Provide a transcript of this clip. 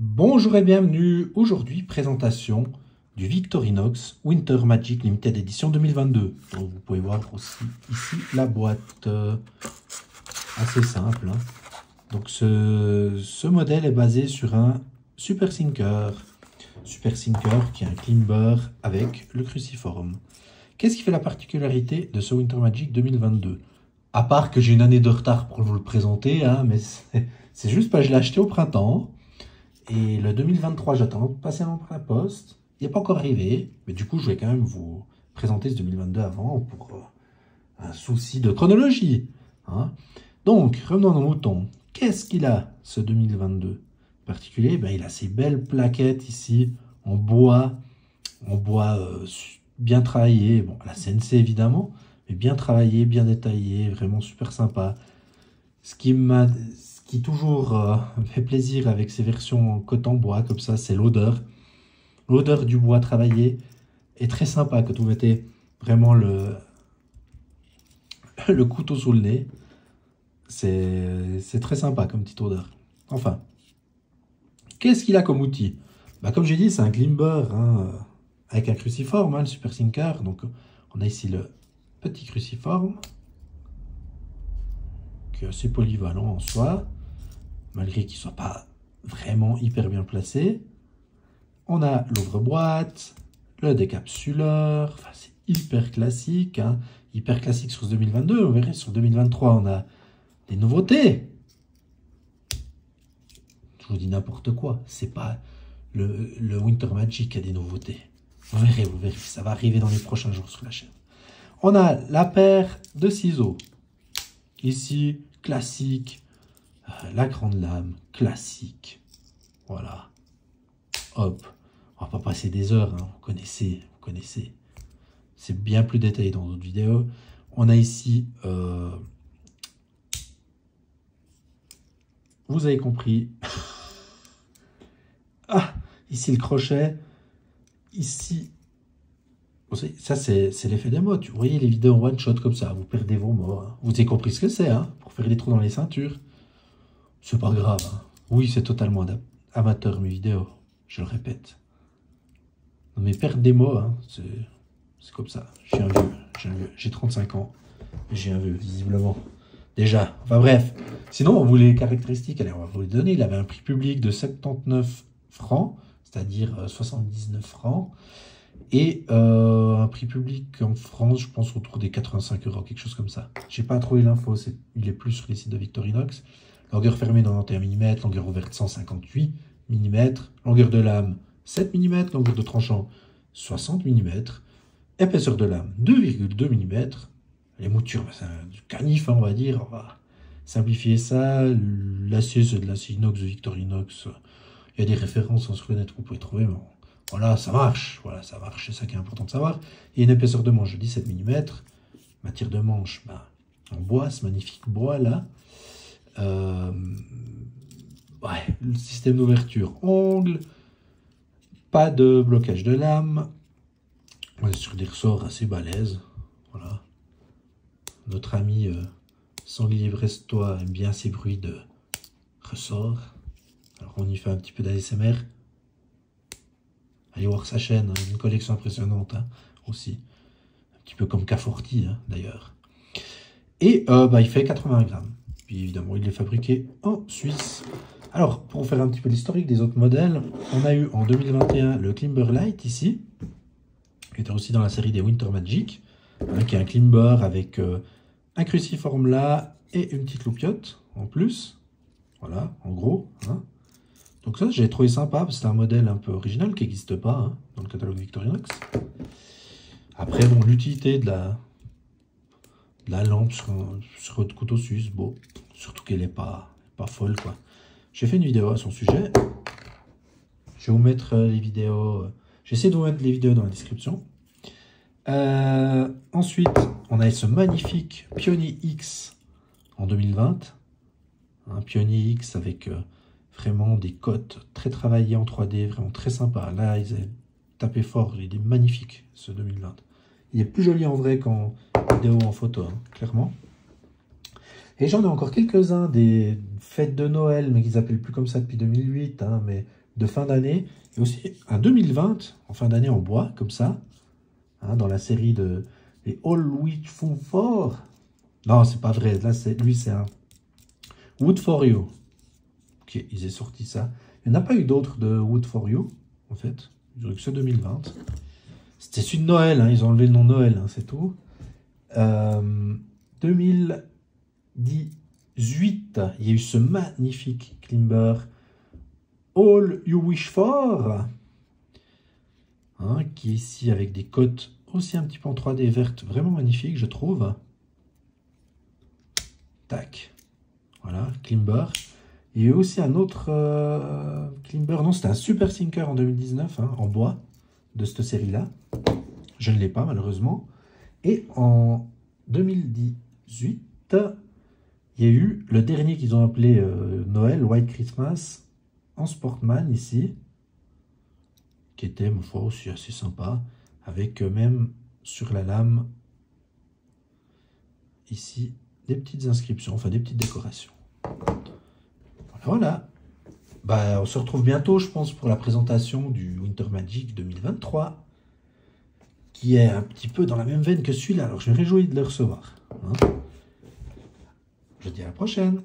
Bonjour et bienvenue. Aujourd'hui, présentation du Victorinox Winter Magic Limited Edition 2022. Donc, vous pouvez voir aussi ici la boîte assez simple. Donc ce modèle est basé sur un Super Sinker. Super Sinker qui est un climber avec le cruciforme. Qu'est-ce qui fait la particularité de ce Winter Magic 2022? À part que j'ai une année de retard pour vous le présenter, hein, mais c'est juste parce que je l'ai acheté au printemps. Et le 2023, j'attends patiemment par la poste. Il n'est pas encore arrivé, mais du coup, je vais quand même vous présenter ce 2022 avant pour un souci de chronologie. Hein. Donc, revenons à nos moutons. Qu'est-ce qu'il a, ce 2022 en particulier? Ben, il a ces belles plaquettes ici, en bois bien travaillé. Bon, la CNC évidemment, mais bien travaillé, bien détaillé, vraiment super sympa. Ce qui toujours me fait plaisir avec ces versions en coton bois comme ça, c'est l'odeur. L'odeur du bois travaillé est très sympa quand vous mettez vraiment le couteau sous le nez. C'est très sympa comme petite odeur. Enfin, qu'est-ce qu'il a comme outil? Bah, comme j'ai dit, c'est un climber hein, avec un cruciforme, hein, le Super Sinker. Donc, on a ici le petit cruciforme qui est assez polyvalent en soi, malgré qu'il ne soit pas vraiment hyper bien placé. On a l'ouvre-boîte, le décapsuleur, enfin, c'est hyper classique, hein, hyper classique sur ce 2022. On verra sur 2023, on a des nouveautés. Je vous dis n'importe quoi, c'est pas le Winter Magic qui a des nouveautés. Vous verrez, ça va arriver dans les prochains jours sur la chaîne. On a la paire de ciseaux. Ici, classique, la grande lame, classique. Voilà. Hop. On va pas passer des heures, hein. Vous connaissez. C'est bien plus détaillé dans d'autres vidéos. On a ici, vous avez compris. Ah, ici le crochet. Ici, ça c'est l'effet des mots. Vous voyez les vidéos en one shot comme ça, vous perdez vos mots. Hein. Vous avez compris ce que c'est, hein, pour faire des trous dans les ceintures. C'est pas grave. Hein. Oui, c'est totalement amateur mes vidéos, je le répète. Non mais perdre des mots, hein, c'est comme ça. Je suis un vieux, j'ai 35 ans. J'ai un vieux, visiblement. Déjà, enfin bref. Sinon, on voulait les caractéristiques, allez, on va vous les donner. Il avait un prix public de 79 francs, c'est-à-dire 79 francs. Et un prix public en France, je pense autour des 85 euros, quelque chose comme ça. J'ai pas trouvé l'info, il est plus sur les sites de Victorinox. Longueur fermée 91 mm, longueur ouverte 158 mm, longueur de lame 7 mm, longueur de tranchant 60 mm, épaisseur de lame 2,2 mm. Les moutures, c'est du canif, hein, on va dire. On va simplifier ça. L'acier, c'est de l'acier inox de Victorinox. Il y a des références sur le net que vous pouvez trouver, mais voilà, ça marche. Voilà, ça marche. C'est ça qui est important de savoir. Il y a une épaisseur de manche de 17 mm. Matière de manche, bah, en bois, ce magnifique bois là. Ouais, le système d'ouverture, ongle. Pas de blocage de lame. On est sur des ressorts assez balèzes. Voilà. Notre ami sanglier brestois aime bien ces bruits de ressorts. Alors on y fait un petit peu d'ASMR. Allez voir sa chaîne, hein, une collection impressionnante hein, aussi. Un petit peu comme K40 hein, d'ailleurs. Et bah, il fait 80 grammes. Puis évidemment, il est fabriqué en Suisse. Alors, pour faire un petit peu l'historique des autres modèles, on a eu en 2021 le Climber Light ici, qui était aussi dans la série des Winter Magic, hein, qui est un Climber avec un cruciforme là et une petite loupiote en plus. Voilà, en gros. Hein. Donc ça, j'ai trouvé sympa, parce que c'est un modèle un peu original qui n'existe pas hein, dans le catalogue Victorinox. Après, bon, l'utilité de la lampe sur votre couteau suisse, bon, surtout qu'elle n'est pas folle, quoi. J'ai fait une vidéo à son sujet. Je vais vous mettre les vidéos... J'essaie de vous mettre les vidéos dans la description. Ensuite, on a ce magnifique Pionnier X en 2020. Un Pionnier X avec vraiment des cotes très travaillées en 3D, vraiment très sympa. Là, ils ont tapé fort, il est magnifique ce 2020. Il est plus joli en vrai qu'en vidéo ou en photo, hein, clairement. Et j'en ai encore quelques-uns des fêtes de Noël, mais qu'ils appellent plus comme ça depuis 2008, hein, mais de fin d'année. Et aussi un 2020 en fin d'année en bois, comme ça. Hein, dans la série de les All Witch Fu For. Non, c'est pas vrai. Là, lui, c'est un Wood for You. Ok, ils ont sorti ça. Il n'y en a pas eu d'autres de Wood for You, en fait. Ils ont eu que ce 2020. C'était celui de Noël, hein. Ils ont enlevé le nom Noël, hein, c'est tout. 2018, il y a eu ce magnifique Klimber All You Wish For, hein, qui est ici avec des cotes aussi un petit peu en 3D vertes, vraiment magnifique, je trouve. Tac, voilà, Klimber. Il y a eu aussi un autre Klimber, non, c'était un Super Sinker en 2019, hein, en bois, de cette série-là. Je ne l'ai pas, malheureusement. Et en 2018, il y a eu le dernier qu'ils ont appelé Noël, White Christmas, en Sportman, ici, qui était, ma foi, aussi assez sympa, avec même sur la lame, ici, des petites inscriptions, enfin des petites décorations. Voilà. Bah, on se retrouve bientôt, je pense, pour la présentation du Winter Magic 2023, qui est un petit peu dans la même veine que celui-là. Alors, je me réjouis de le recevoir. Hein. Je te dis à la prochaine.